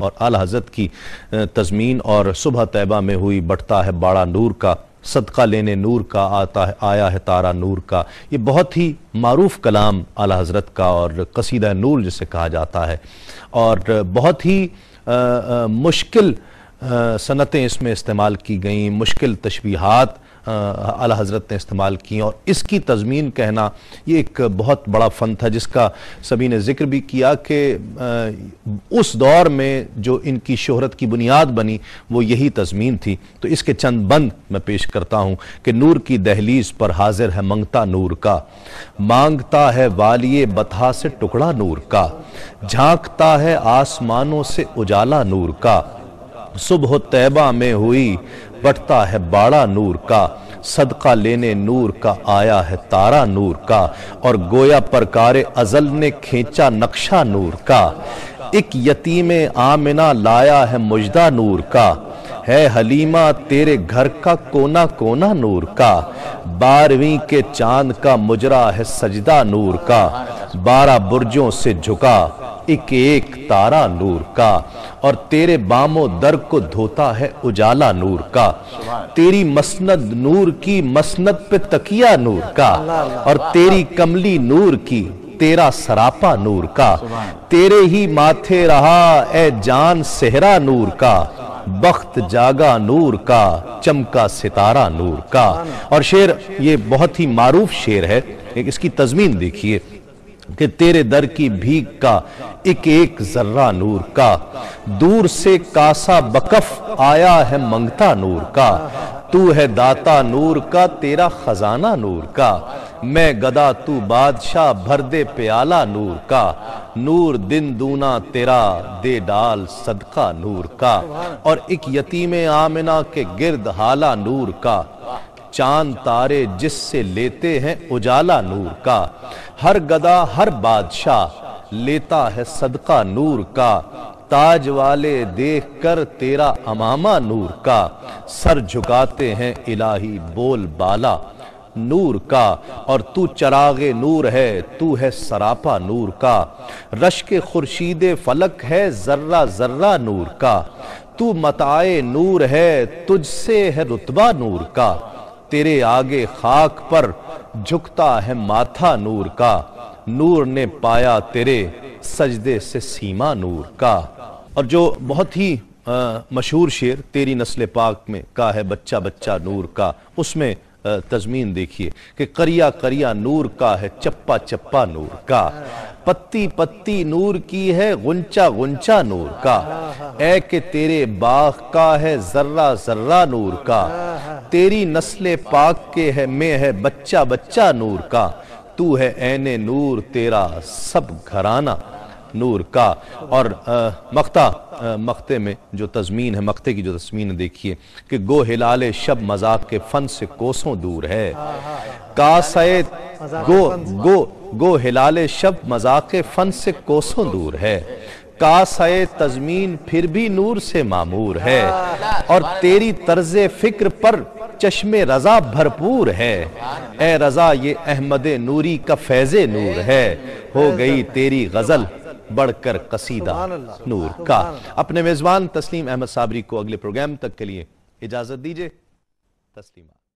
और आला हज़रत की तज़मीन और सुबह तैबा में हुई बढ़ता है बाड़ा नूर का, सदका लेने नूर का आता है आया है तारा नूर का। ये बहुत ही मारूफ कलाम आला हज़रत का और कसीदा नूर जिसे कहा जाता है, और बहुत ही मुश्किल सनतें इसमें इस्तेमाल की गई, मुश्किल तशबीहात आला हज़रत ने इस्तेमाल की, और इसकी तज़मीन कहना ये एक बहुत बड़ा फ़न था जिसका सभी ने ज़िक्र भी किया कि उस दौर में जो इनकी शोहरत की बुनियाद बनी वो यही तज़मीन थी। तो इसके चंद बंद मैं पेश करता हूँ कि नूर की दहलीज पर हाजिर है मंगता नूर का, मांगता है वालिये बता से टुकड़ा नूर का, झांकता है आसमानों से उजाला नूर का, सुबह तैबा में हुई बढ़ता है बाड़ा नूर का, सदका लेने नूर का आया है तारा नूर का, और गोया परकारे अजल ने खींचा नक्शा नूर का, एक यतीमे आमिना लाया है मुजदा नूर का, है हलीमा तेरे घर का कोना कोना नूर का, 12वीं के चांद का मुजरा है सजदा नूर का, 12 बुर्जों से झुका एक एक तारा नूर का, और तेरे बामो दर को धोता है उजाला नूर का, तेरी मसनद नूर की मसनद पे तकिया नूर का, और तेरी कमली नूर की तेरा सरापा नूर का, तेरे ही माथे रहा ए जान सेहरा नूर का, बख्त जागा नूर का, चमका सितारा नूर का। और शेर ये बहुत ही मारूफ शेर है, इसकी तज़मीन देखिए कि तेरे दर की भीख का एक एक जर्रा नूर का, दूर से कासा बकफ आया है मंगता नूर का, तू है दाता नूर का तेरा खजाना नूर का, मैं गदा तू बादशाह भर दे प्याला नूर का, नूर दिन दूना तेरा दे डाल सदका नूर का, और एक यतीमे आमिना के गिर्द हाला नूर का, चांद तारे जिससे लेते हैं उजाला नूर का, हर गदा हर बादशाह लेता है सदका नूर का, ताज वाले देख कर तेरा अमामा नूर का, सर झुकाते हैं इलाही बोल बाला नूर का, और तू चरागे नूर है तू है सरापा नूर का, रश्क खुर्शीदे फलक है जर्रा जर्रा नूर का, तू मताए नूर है तुझसे है रुतबा नूर का, तेरे आगे खाक पर झुकता है माथा नूर का, नूर ने पाया तेरे सजदे से सीमा नूर का। और जो बहुत ही मशहूर शेर तेरी नस्ल पाक में का है बच्चा बच्चा नूर का, उसमें तज़मीन देखिए कि करिया करिया नूर का है चप्पा चप्पा नूर का, पत्ती पत्ती नूर की है गुंचा गुंचा नूर का, ऐ के तेरे बाग का है जर्रा जर्रा नूर का, तेरी नस्ले पाक के है में है बच्चा बच्चा नूर का, तू है ऐने नूर तेरा सब घराना नूर का। और मख्ते में जो तज़मीन है, मख्ते की जो तज़मीन देखिए कि गो हिलाले शब मजाक के फन से कोसों दूर है, कासे गो हिलाले शब मजाक के फन से कोसों दूर है, कासे तज़मीन फिर भी नूर से मामूर है, और तेरी तर्ज़े फिक्र पर चश्मे रजा भरपूर है, ए रजा ये अहमदे नूरी का फैज़े नूर है, हो गई तेरी गजल बढ़कर कसीदा नूर का। अपने मेजबान तस्लीम अहमद साबरी को अगले प्रोग्राम तक के लिए इजाजत दीजिए। तस्लीमा।